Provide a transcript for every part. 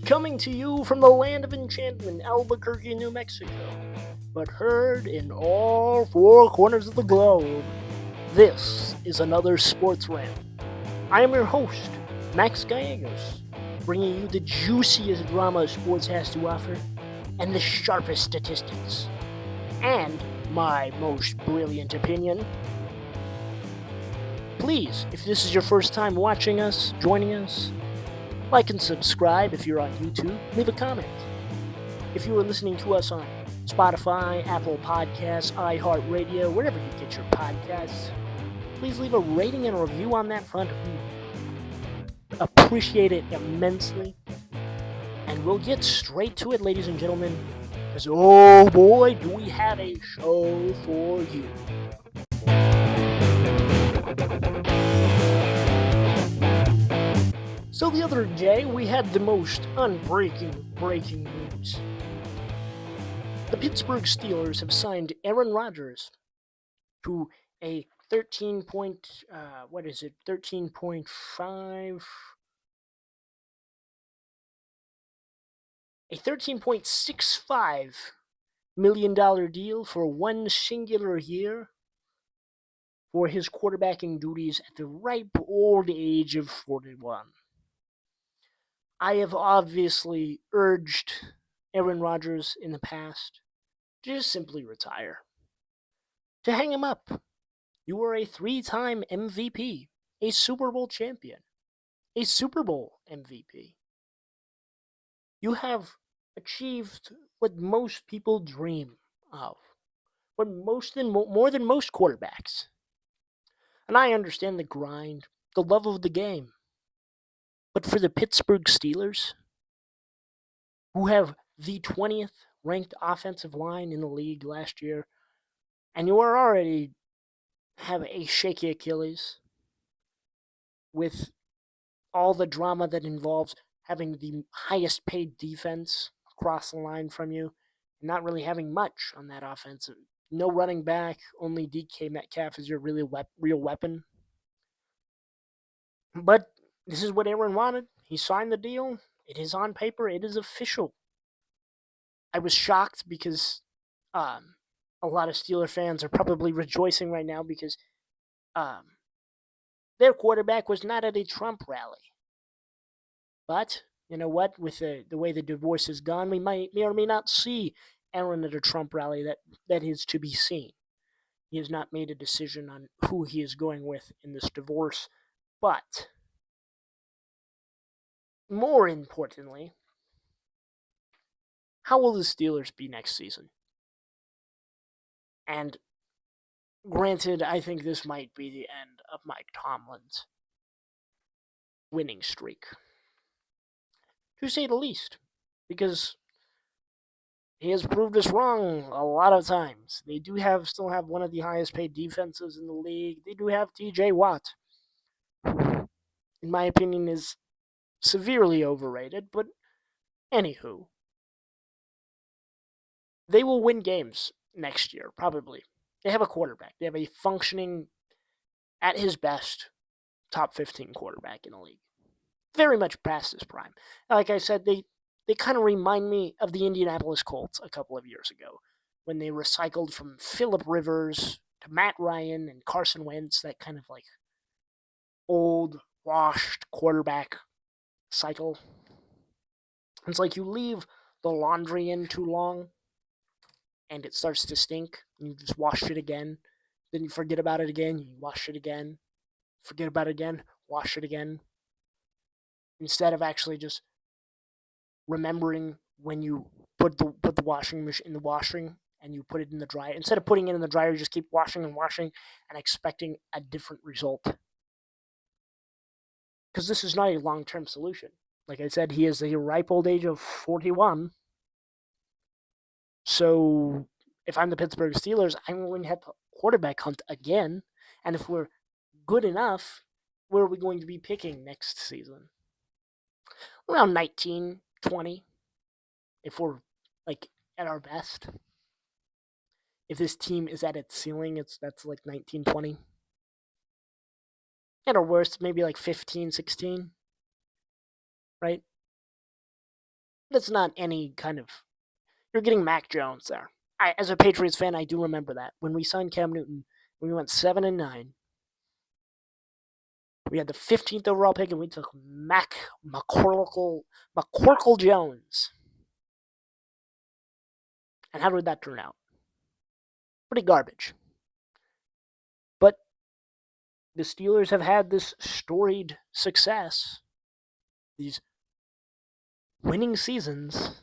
Coming to you from the land of enchantment, Albuquerque, New Mexico, but heard in all four corners of the globe. This is another sports rant. I am your host, Max Gallegos, bringing you the juiciest drama sports has to offer and the sharpest statistics. And my most brilliant opinion. Please, if this is your first time watching us, joining us, like and subscribe if you're on YouTube. Leave a comment. If you are listening to us on Spotify, Apple Podcasts, iHeartRadio, wherever you get your podcasts, please leave a rating and a review on that front. We appreciate it immensely. And we'll get straight to it, ladies and gentlemen, because oh boy, do we have a show for you. So the other day, we had the most breaking news. The Pittsburgh Steelers have signed Aaron Rodgers to a 13.65 million deal for one singular year for his quarterbacking duties at the ripe old age of 41. I have obviously urged Aaron Rodgers in the past to just simply retire. To hang him up. You are a 3-time MVP, a Super Bowl champion, a Super Bowl MVP. You have achieved what most people dream of, more than most quarterbacks. And I understand the grind, the love of the game. But for the Pittsburgh Steelers, who have the 20th ranked offensive line in the league last year, and you are already have a shaky Achilles with all the drama that involves having the highest paid defense across the line from you, and not really having much on that offense. No running back, only DK Metcalf is your real weapon. But this is what Aaron wanted. He signed the deal. It is on paper. It is official. I was shocked because a lot of Steeler fans are probably rejoicing right now because their quarterback was not at a Trump rally. But you know what? With the way the divorce has gone, we may or may not see Aaron at a Trump rally. That is to be seen. He has not made a decision on who he is going with in this divorce. But more importantly, how will the Steelers be next season? And granted, I think this might be the end of Mike Tomlin's winning streak, to say the least, because he has proved us wrong a lot of times. They do still have one of the highest paid defenses in the league. They do have TJ Watt, who, in my opinion, is severely overrated, but anywho, they will win games next year, probably. They have a quarterback. They have a functioning, at his best, top 15 quarterback in the league. Very much past his prime. Like I said, they kind of remind me of the Indianapolis Colts a couple of years ago when they recycled from Phillip Rivers to Matt Ryan and Carson Wentz, that kind of like old, washed quarterback cycle. It's like you leave the laundry in too long and it starts to stink, and you just wash it again. Then you forget about it again, you wash it again. Forget about it again, wash it again. Instead of actually just remembering when you put the washing machine in the washing and you put it in the dryer. Instead of putting it in the dryer, you just keep washing and washing and expecting a different result. Because this is not a long-term solution. Like I said, he is a ripe old age of 41. So if I'm the Pittsburgh Steelers, I'm going to have to quarterback hunt again. And if we're good enough, where are we going to be picking next season? Around 19, 20, if we're like at our best. If this team is at its ceiling, that's like 19, 20. At our worst, maybe like 15, 16. Right? That's not any kind of. You're getting Mac Jones there. As a Patriots fan, I do remember that when we signed Cam Newton, we went 7-9. We had the 15th overall pick, and we took McCorkle Jones. And how did that turn out? Pretty garbage. But the Steelers have had this storied success, these winning seasons,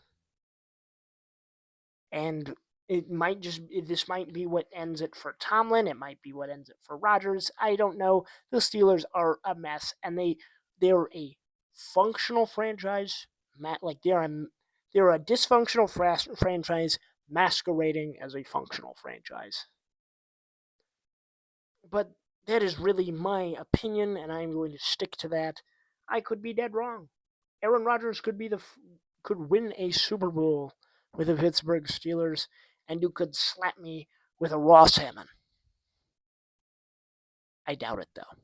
and this might be what ends it for Tomlin. It might be what ends it for Rodgers. I don't know. The Steelers are a mess, and they're a functional franchise. Like they're a dysfunctional franchise masquerading as a functional franchise. But that is really my opinion, and I'm going to stick to that. I could be dead wrong. Aaron Rodgers could win a Super Bowl with the Pittsburgh Steelers, and you could slap me with a raw salmon. I doubt it, though.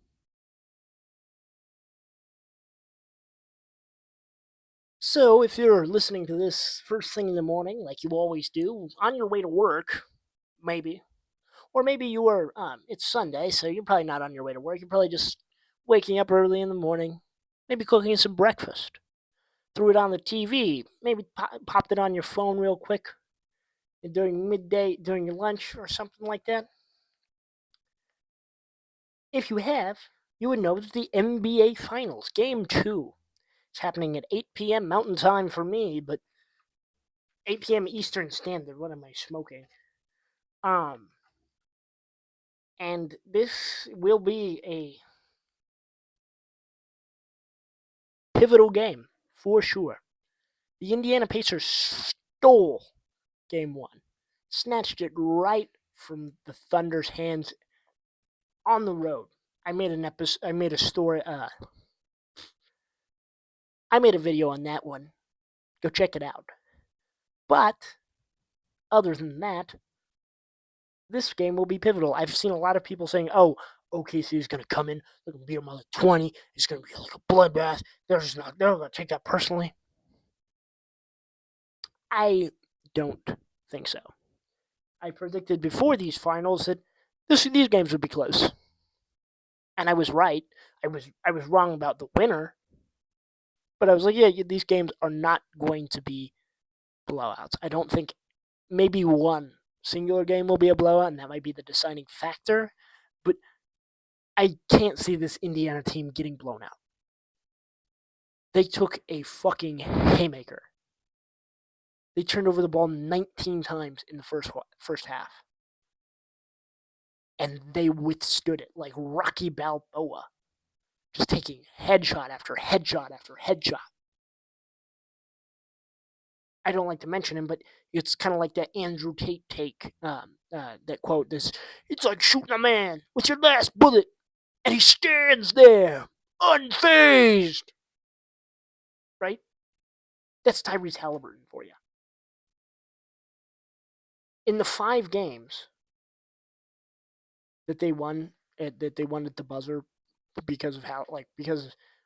So, if you're listening to this first thing in the morning, like you always do, on your way to work, maybe, or maybe you are, it's Sunday, so you're probably not on your way to work. You're probably just waking up early in the morning, maybe cooking some breakfast. Threw it on the TV, maybe popped it on your phone real quick during midday, during your lunch, or something like that. If you have, you would know that the NBA Finals, Game 2, is happening at 8 p.m. Mountain Time for me, but 8 p.m. Eastern Standard. What am I smoking? And this will be a pivotal game for sure. The Indiana Pacers stole Game 1, snatched it right from the Thunder's hands on the road. I made an episode. I made a story. I made a video on that one. Go check it out. But other than that, this game will be pivotal. I've seen a lot of people saying, "Oh, OKC is going to come in. They're going to beat them by 20. It's going to be like a bloodbath. They're going to take that personally." I don't think so. I predicted before these finals that these games would be close, and I was right. I was wrong about the winner, but I was like, yeah, these games are not going to be blowouts. I don't think maybe one singular game will be a blowout, and that might be the deciding factor. But I can't see this Indiana team getting blown out. They took a fucking haymaker. They turned over the ball 19 times in the first half. And they withstood it like Rocky Balboa, just taking headshot after headshot after headshot. I don't like to mention him, but it's kind of like that Andrew Tate take, that quote, it's like shooting a man with your last bullet, and he stands there, unfazed. Right? That's Tyrese Halliburton for you. In the 5 games that they won at the buzzer because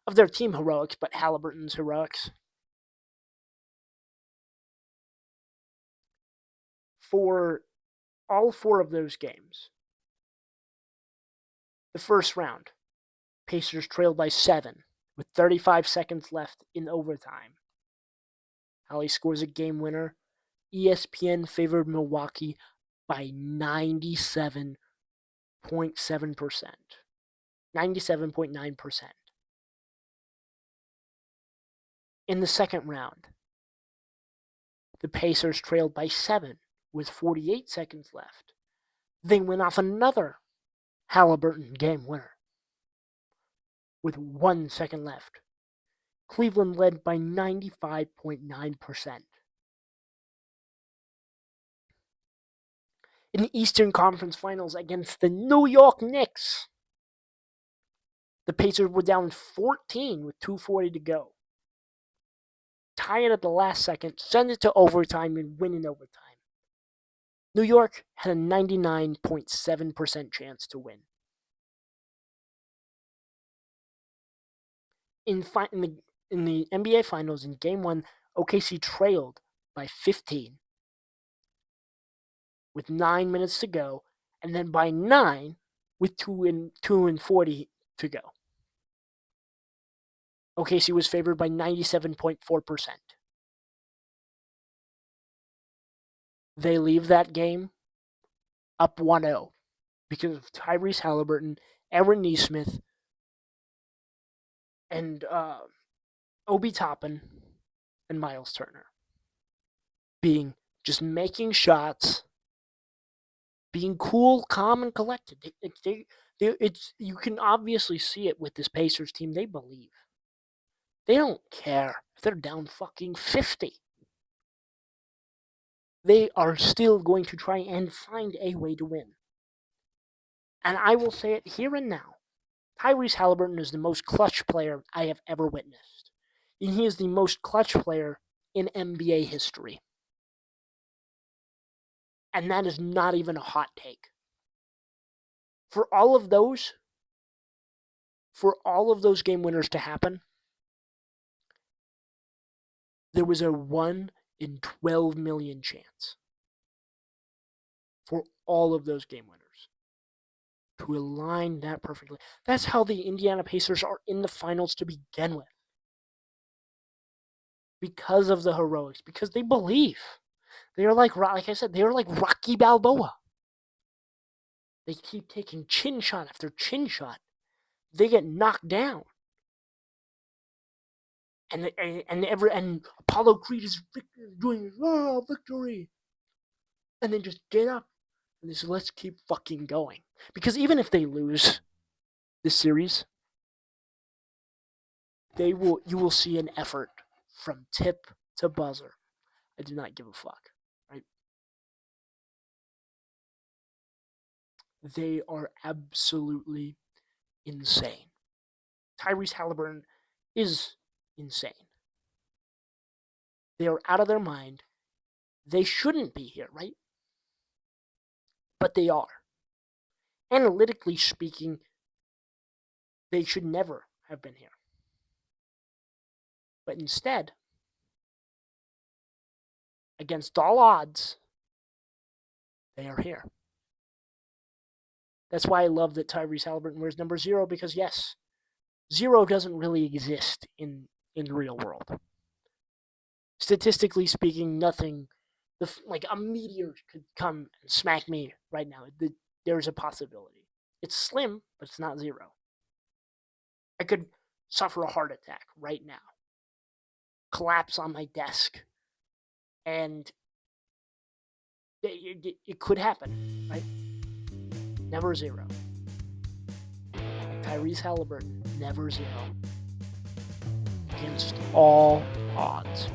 of their team heroics, but Halliburton's heroics. For all 4 of those games, the first round, Pacers trailed by 7 with 35 seconds left in overtime. Holly scores a game winner. ESPN favored Milwaukee by 97.7%. 97.9%. In the second round, the Pacers trailed by 7 with 48 seconds left. They went off another Halliburton game winner with 1 second left. Cleveland led by 95.9%. In the Eastern Conference Finals against the New York Knicks, the Pacers were down 14 with 2:40 to go. Tie it at the last second, send it to overtime, and win in overtime. New York had a 99.7% chance to win. In the NBA Finals in Game 1 OKC trailed by 15 with 9 minutes to go, and then by 9 with 2:40 to go. OKC was favored by 97.4%. They leave that game up 1-0 because of Tyrese Halliburton, Aaron Nesmith, and Obi Toppin and Miles Turner just making shots, being cool, calm, and collected. You can obviously see it with this Pacers team. They believe. They don't care if they're down fucking 50. They are still going to try and find a way to win. And I will say it here and now. Tyrese Halliburton is the most clutch player I have ever witnessed. And he is the most clutch player in NBA history. And that is not even a hot take. For all of those game winners to happen, there was a 1 in 12 million chance for all of those game winners to align that perfectly. That's how the Indiana Pacers are in the finals to begin with. Because of the heroics, because they believe. They are like I said, they are like Rocky Balboa. They keep taking chin shot after chin shot. They get knocked down. And Apollo Creed is doing victory. And then just get up and just let's keep fucking going. Because even if they lose this series, you will see an effort from tip to buzzer. I do not give a fuck. Right? They are absolutely insane. Tyrese Halliburton is insane. They are out of their mind. They shouldn't be here, right? But they are. Analytically speaking, they should never have been here. But instead, against all odds, they are here. That's why I love that Tyrese Halliburton wears number 0, because yes, 0 doesn't really exist in the real world. Statistically speaking, nothing, like a meteor could come and smack me right now. There's a possibility. It's slim, but it's not 0. I could suffer a heart attack right now, collapse on my desk, and it could happen, right? Never 0. Like Tyrese Halliburton, never 0. Against all odds.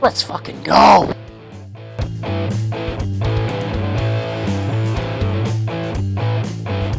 Let's fucking go!